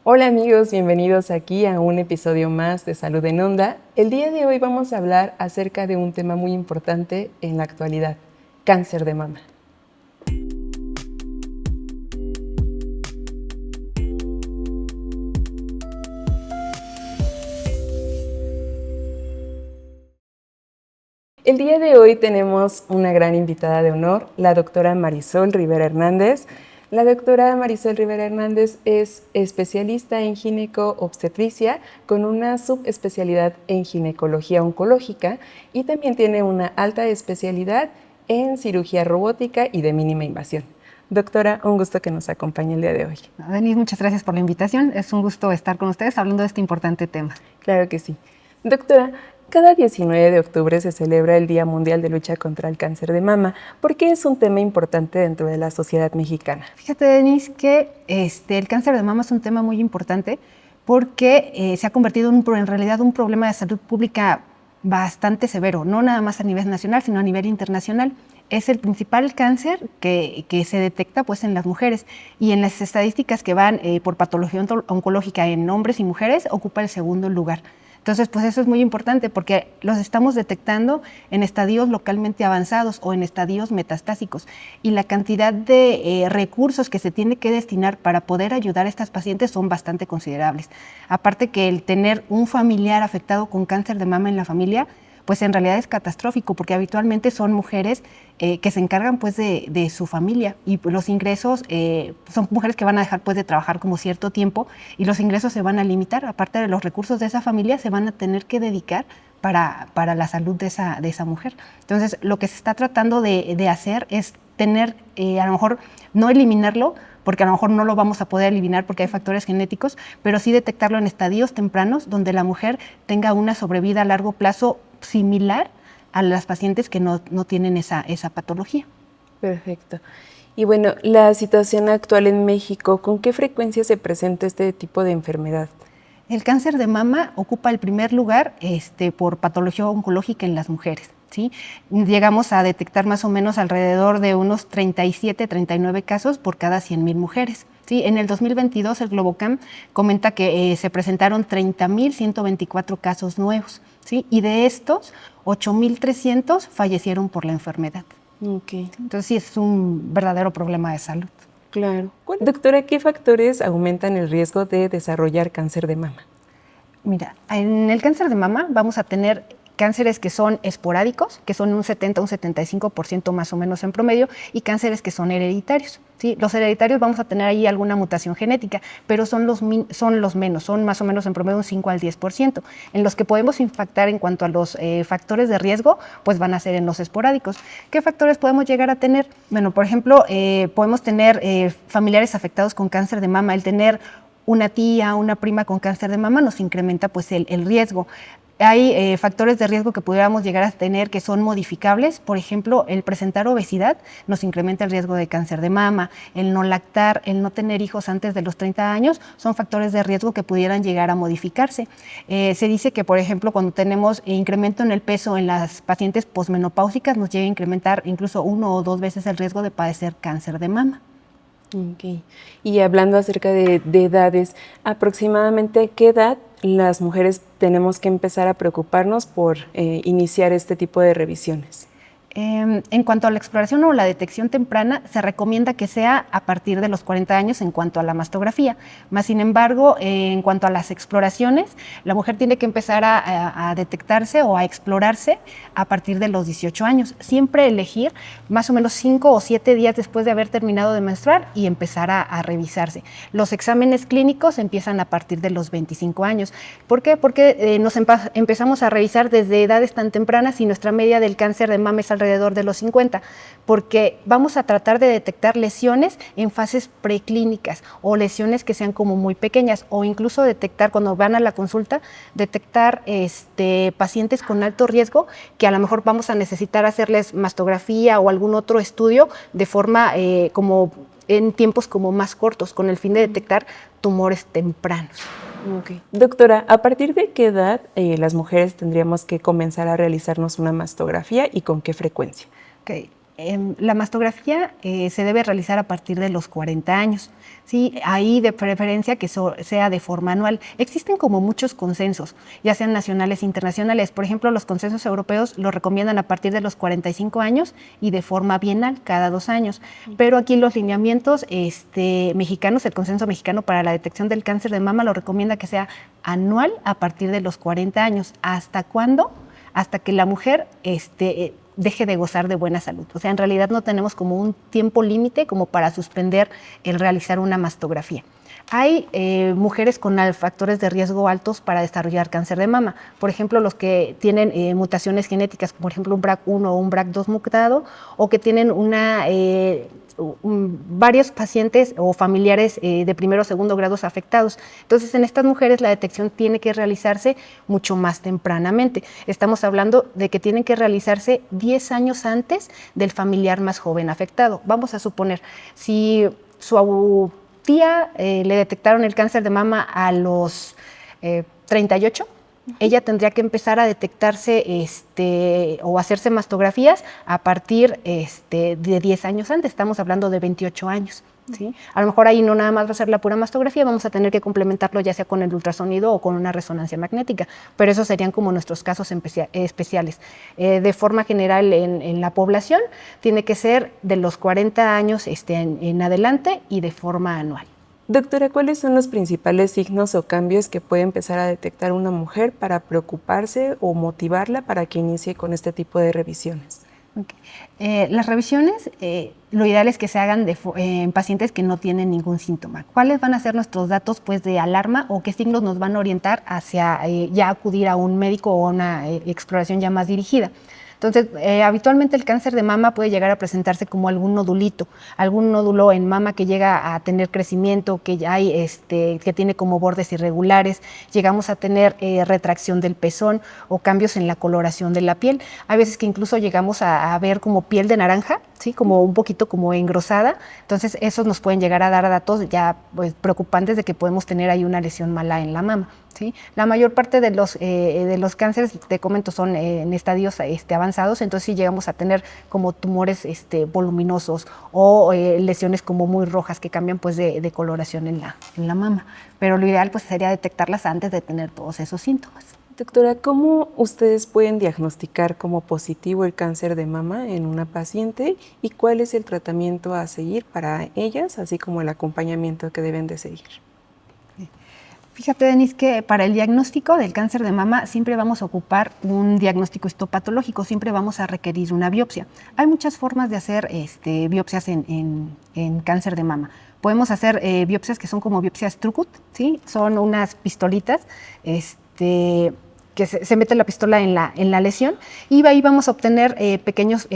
Hola amigos, bienvenidos aquí a un episodio más de Salud en Onda. El día de hoy vamos a hablar acerca de un tema muy importante en la actualidad, cáncer de mama. El día de hoy tenemos una gran invitada de honor, la doctora Marisol Rivera Hernández. La doctora Marisol Rivera Hernández es especialista en gineco-obstetricia con una subespecialidad en ginecología oncológica y también tiene una alta especialidad en cirugía robótica y de mínima invasión. Doctora, un gusto que nos acompañe el día de hoy. Denise, muchas gracias por la invitación. Es un gusto estar con ustedes hablando de este importante tema. Claro que sí. Doctora, cada 19 de octubre se celebra el Día Mundial de Lucha contra el Cáncer de Mama. ¿Por qué es un tema importante dentro de la sociedad mexicana? Fíjate, Denise, que el cáncer de mama es un tema muy importante porque se ha convertido en realidad un problema de salud pública bastante severo, no nada más a nivel nacional, sino a nivel internacional. Es el principal cáncer que se detecta pues, en las mujeres, y en las estadísticas que van por patología oncológica en hombres y mujeres ocupa el segundo lugar. Entonces, pues eso es muy importante porque los estamos detectando en estadios localmente avanzados o en estadios metastásicos, y la cantidad de recursos que se tiene que destinar para poder ayudar a estas pacientes son bastante considerables. Aparte que el tener un familiar afectado con cáncer de mama en la familia, pues en realidad es catastrófico, porque habitualmente son mujeres que se encargan pues de su familia, y los ingresos son mujeres que van a dejar pues de trabajar como cierto tiempo, y los ingresos se van a limitar. Aparte de los recursos de esa familia, se van a tener que dedicar para la salud de esa mujer. Entonces, lo que se está tratando de hacer es tener, a lo mejor no eliminarlo, porque a lo mejor no lo vamos a poder eliminar porque hay factores genéticos, pero sí detectarlo en estadios tempranos donde la mujer tenga una sobrevida a largo plazo similar a las pacientes que no tienen esa patología. Perfecto. Y bueno, la situación actual en México, ¿con qué frecuencia se presenta este tipo de enfermedad? El cáncer de mama ocupa el primer lugar por patología oncológica en las mujeres, ¿sí? Llegamos a detectar más o menos alrededor de unos 37, 39 casos por cada 100,000 mujeres. Sí, en el 2022 el Globocam comenta que se presentaron 30,124 casos nuevos, ¿sí? Y de estos, 8,300 fallecieron por la enfermedad. Okay. Entonces sí, es un verdadero problema de salud. Claro. Doctora, ¿qué factores aumentan el riesgo de desarrollar cáncer de mama? Mira, en el cáncer de mama vamos a tener cánceres que son esporádicos, que son un 70, un 75% más o menos en promedio, y cánceres que son hereditarios. ¿Sí? Los hereditarios vamos a tener ahí alguna mutación genética, pero son los menos, son más o menos en promedio un 5 al 10%. En los que podemos impactar en cuanto a los factores de riesgo, pues van a ser en los esporádicos. ¿Qué factores podemos llegar a tener? Bueno, por ejemplo, podemos tener familiares afectados con cáncer de mama. El tener una tía, una prima con cáncer de mama nos incrementa pues el riesgo. Hay factores de riesgo que pudiéramos llegar a tener que son modificables. Por ejemplo, el presentar obesidad nos incrementa el riesgo de cáncer de mama. El no lactar, el no tener hijos antes de los 30 años son factores de riesgo que pudieran llegar a modificarse. Se dice que, por ejemplo, cuando tenemos incremento en el peso en las pacientes posmenopáusicas, nos llega a incrementar incluso 1 o 2 veces el riesgo de padecer cáncer de mama. Okay. Y hablando acerca de edades, ¿aproximadamente a qué edad las mujeres tenemos que empezar a preocuparnos por iniciar este tipo de revisiones? En cuanto a la exploración o la detección temprana, se recomienda que sea a partir de los 40 años en cuanto a la mastografía. Más sin embargo, en cuanto a las exploraciones, la mujer tiene que empezar a detectarse o a explorarse a partir de los 18 años. Siempre elegir más o menos 5 o 7 días después de haber terminado de menstruar y empezar a revisarse. Los exámenes clínicos empiezan a partir de los 25 años. ¿Por qué? Porque nos empezamos a revisar desde edades tan tempranas y nuestra media del cáncer de mama es alrededor de los 50, porque vamos a tratar de detectar lesiones en fases preclínicas o lesiones que sean como muy pequeñas, o incluso detectar, cuando van a la consulta, detectar pacientes con alto riesgo que a lo mejor vamos a necesitar hacerles mastografía o algún otro estudio de forma como en tiempos como más cortos, con el fin de detectar tumores tempranos. Okay. Doctora, ¿a partir de qué edad las mujeres tendríamos que comenzar a realizarnos una mastografía y con qué frecuencia? Okay. La mastografía se debe realizar a partir de los 40 años. ¿Sí? Ahí de preferencia que sea de forma anual. Existen como muchos consensos, ya sean nacionales e internacionales. Por ejemplo, los consensos europeos lo recomiendan a partir de los 45 años y de forma bienal, cada 2 años. Pero aquí los lineamientos mexicanos, el consenso mexicano para la detección del cáncer de mama lo recomienda que sea anual a partir de los 40 años. ¿Hasta cuándo? Hasta que la mujer deje de gozar de buena salud. O sea, en realidad no tenemos como un tiempo límite como para suspender el realizar una mastografía. Hay mujeres con factores de riesgo altos para desarrollar cáncer de mama. Por ejemplo, los que tienen mutaciones genéticas, por ejemplo, un BRCA1 o un BRCA2 mutado, o que tienen varios pacientes o familiares de primero o segundo grados afectados. Entonces, en estas mujeres la detección tiene que realizarse mucho más tempranamente. Estamos hablando de que tienen que realizarse 10 años antes del familiar más joven afectado. Vamos a suponer, si su tía le detectaron el cáncer de mama a los 38, ella tendría que empezar a detectarse o hacerse mastografías a partir de 10 años antes. Estamos hablando de 28 años. ¿Sí? A lo mejor ahí no nada más va a ser la pura mastografía, vamos a tener que complementarlo ya sea con el ultrasonido o con una resonancia magnética, pero esos serían como nuestros casos especiales. De forma general en la población tiene que ser de los 40 años en adelante y de forma anual. Doctora, ¿cuáles son los principales signos o cambios que puede empezar a detectar una mujer para preocuparse o motivarla para que inicie con este tipo de revisiones? Okay. Las revisiones, lo ideal es que se hagan en pacientes que no tienen ningún síntoma. ¿Cuáles van a ser nuestros datos de alarma o qué signos nos van a orientar hacia ya acudir a un médico o a una exploración ya más dirigida? Entonces, habitualmente el cáncer de mama puede llegar a presentarse como algún nodulito, algún nódulo en mama que llega a tener crecimiento, que que tiene como bordes irregulares, llegamos a tener retracción del pezón o cambios en la coloración de la piel. Hay veces que incluso llegamos a ver como piel de naranja, ¿sí? Como un poquito como engrosada. Entonces, esos nos pueden llegar a dar datos ya preocupantes de que podemos tener ahí una lesión mala en la mama. ¿Sí? La mayor parte de los cánceres, te comento, son en estadios avanzados, entonces sí llegamos a tener como tumores voluminosos o lesiones como muy rojas que cambian de coloración en la mama. Pero lo ideal sería detectarlas antes de tener todos esos síntomas. Doctora, ¿cómo ustedes pueden diagnosticar como positivo el cáncer de mama en una paciente y cuál es el tratamiento a seguir para ellas, así como el acompañamiento que deben de seguir? Fíjate, Denise, que para el diagnóstico del cáncer de mama siempre vamos a ocupar un diagnóstico histopatológico, siempre vamos a requerir una biopsia. Hay muchas formas de hacer biopsias en cáncer de mama. Podemos hacer biopsias que son como biopsias Trucut, ¿sí? Son unas pistolitas que se mete la pistola en la lesión y ahí vamos a obtener pequeños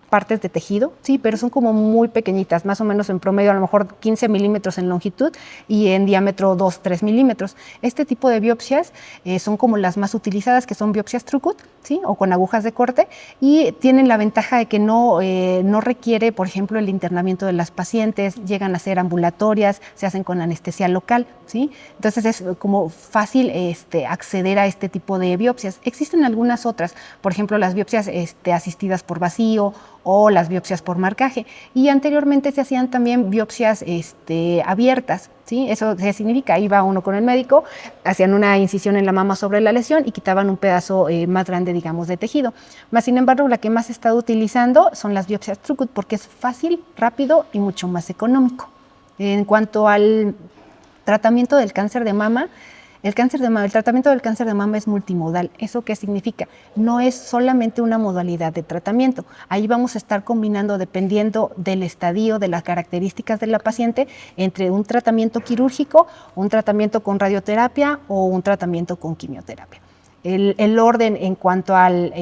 partes de tejido, sí, pero son como muy pequeñitas, más o menos en promedio a lo mejor 15 milímetros en longitud y en diámetro 2-3 milímetros. Este tipo de biopsias son como las más utilizadas, que son biopsias Trucut, ¿sí? O con agujas de corte, y tienen la ventaja de que no requiere, por ejemplo, el internamiento de las pacientes, llegan a ser ambulatorias, se hacen con anestesia local, ¿sí? Entonces es como fácil acceder a este tipo de biopsias. Existen algunas otras, por ejemplo, las biopsias asistidas por vacío o las biopsias por marcaje. Y anteriormente se hacían también biopsias abiertas, ¿sí? Eso significa, iba uno con el médico, hacían una incisión en la mama sobre la lesión y quitaban un pedazo más grande, digamos, de tejido. Sin embargo, la que más se está utilizando son las biopsias Trucut porque es fácil, rápido y mucho más económico. En cuanto al tratamiento del cáncer de mama, el tratamiento del cáncer de mama es multimodal. ¿Eso qué significa? No es solamente una modalidad de tratamiento. Ahí vamos a estar combinando, dependiendo del estadio, de las características de la paciente, entre un tratamiento quirúrgico, un tratamiento con radioterapia o un tratamiento con quimioterapia. El orden en cuanto al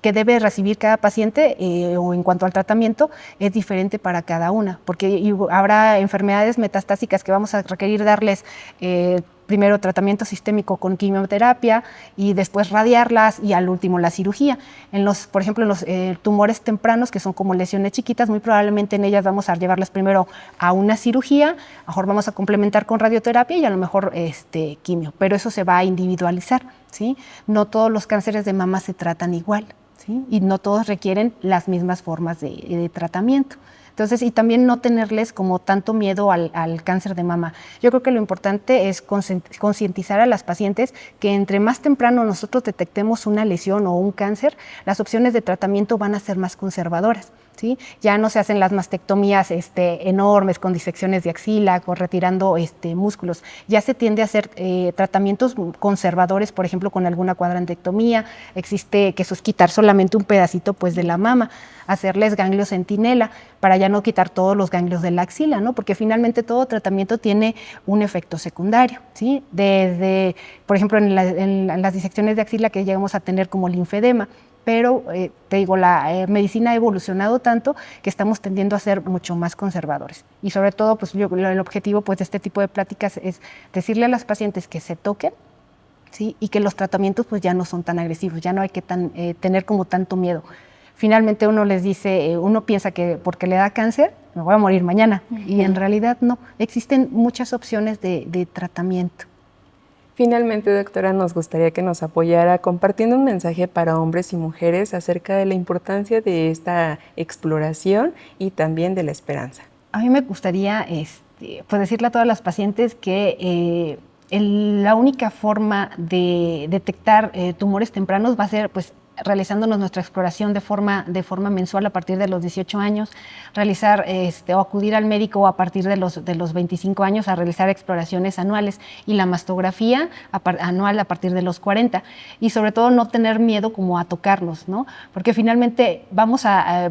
que debe recibir cada paciente o en cuanto al tratamiento es diferente para cada una, porque habrá enfermedades metastásicas que vamos a requerir darles primero tratamiento sistémico con quimioterapia y después radiarlas y al último la cirugía. Por ejemplo, en los tumores tempranos, que son como lesiones chiquitas, muy probablemente en ellas vamos a llevarlas primero a una cirugía, a lo mejor vamos a complementar con radioterapia y a lo mejor quimio, pero eso se va a individualizar, ¿sí? No todos los cánceres de mama se tratan igual, ¿sí? Y no todos requieren las mismas formas de tratamiento. Entonces, y también no tenerles como tanto miedo al cáncer de mama. Yo creo que lo importante es concientizar a las pacientes que entre más temprano nosotros detectemos una lesión o un cáncer, las opciones de tratamiento van a ser más conservadoras, ¿sí? Ya no se hacen las mastectomías enormes con disecciones de axila, con retirando músculos. Ya se tiende a hacer tratamientos conservadores, por ejemplo, con alguna cuadrantectomía. Existe que eso es quitar solamente un pedacito pues, de la mama, hacerles ganglios centinela para ya no quitar todos los ganglios de la axila, ¿no? Porque finalmente todo tratamiento tiene un efecto secundario, ¿sí? Desde, por ejemplo, en las disecciones de axila que llegamos a tener como linfedema, pero te digo, la medicina ha evolucionado tanto que estamos tendiendo a ser mucho más conservadores. Y sobre todo, pues el objetivo pues, de este tipo de pláticas es decirle a las pacientes que se toquen, ¿sí? Y que los tratamientos pues, ya no son tan agresivos, ya no hay que tener como tanto miedo. Finalmente uno les dice, uno piensa que porque le da cáncer, me voy a morir mañana. Y en realidad no, existen muchas opciones de tratamiento. Finalmente, doctora, nos gustaría que nos apoyara compartiendo un mensaje para hombres y mujeres acerca de la importancia de esta exploración y también de la esperanza. A mí me gustaría pues decirle a todas las pacientes que la única forma de detectar tumores tempranos va a ser pues, realizándonos nuestra exploración de forma mensual a partir de los 18 años, realizar o acudir al médico a partir de los 25 años a realizar exploraciones anuales y la mastografía anual a partir de los 40 y sobre todo no tener miedo como a tocarnos, ¿no? Porque finalmente vamos a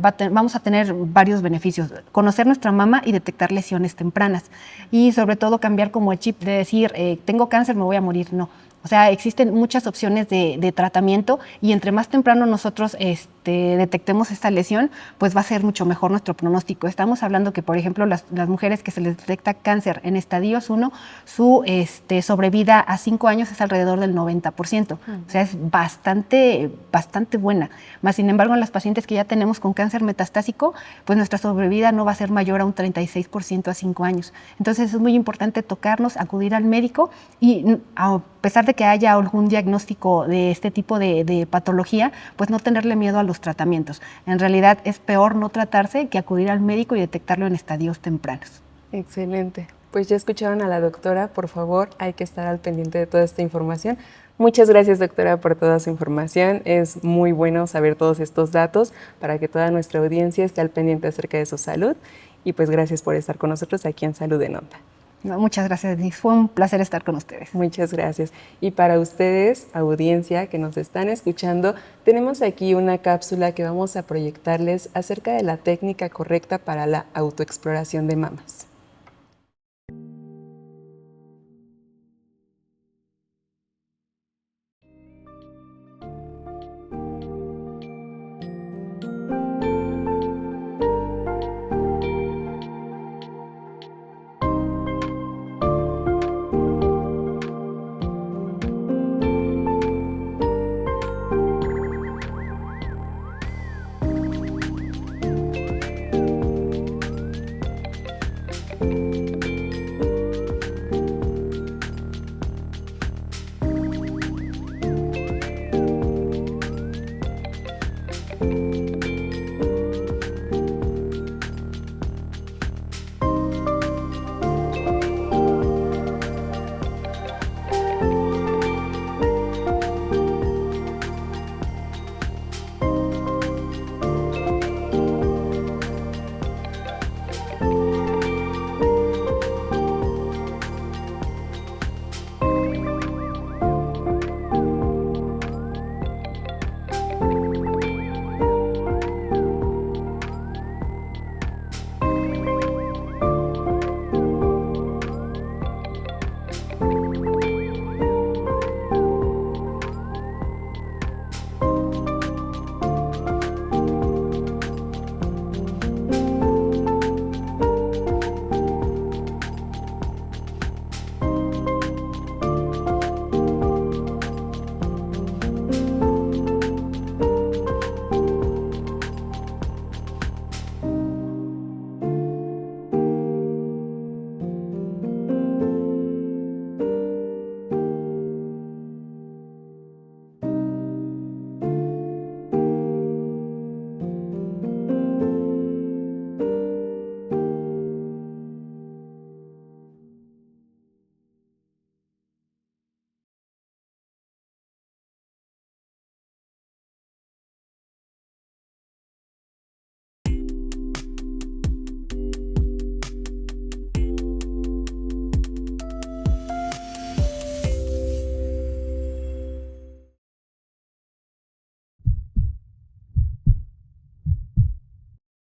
tener varios beneficios, conocer nuestra mama y detectar lesiones tempranas y sobre todo cambiar como el chip de decir tengo cáncer, me voy a morir, no. O sea, existen muchas opciones de tratamiento y entre más temprano nosotros detectemos esta lesión, pues va a ser mucho mejor nuestro pronóstico. Estamos hablando que, por ejemplo, las mujeres que se les detecta cáncer en estadios 1, su sobrevida a 5 años es alrededor del 90%. O sea, es bastante buena. Más sin embargo, en las pacientes que ya tenemos con cáncer metastásico, pues nuestra sobrevida no va a ser mayor a un 36% a 5 años. Entonces, es muy importante tocarnos, acudir al médico y a pesar de que haya algún diagnóstico de este tipo de patología, pues no tenerle miedo a los tratamientos. En realidad es peor no tratarse que acudir al médico y detectarlo en estadios tempranos. Excelente. Pues ya escucharon a la doctora, por favor, hay que estar al pendiente de toda esta información. Muchas gracias, doctora, por toda su información. Es muy bueno saber todos estos datos para que toda nuestra audiencia esté al pendiente acerca de su salud. Y pues gracias por estar con nosotros aquí en Salud en Onda. No, muchas gracias, Denise. Fue un placer estar con ustedes. Muchas gracias. Y para ustedes, audiencia que nos están escuchando, tenemos aquí una cápsula que vamos a proyectarles acerca de la técnica correcta para la autoexploración de mamas.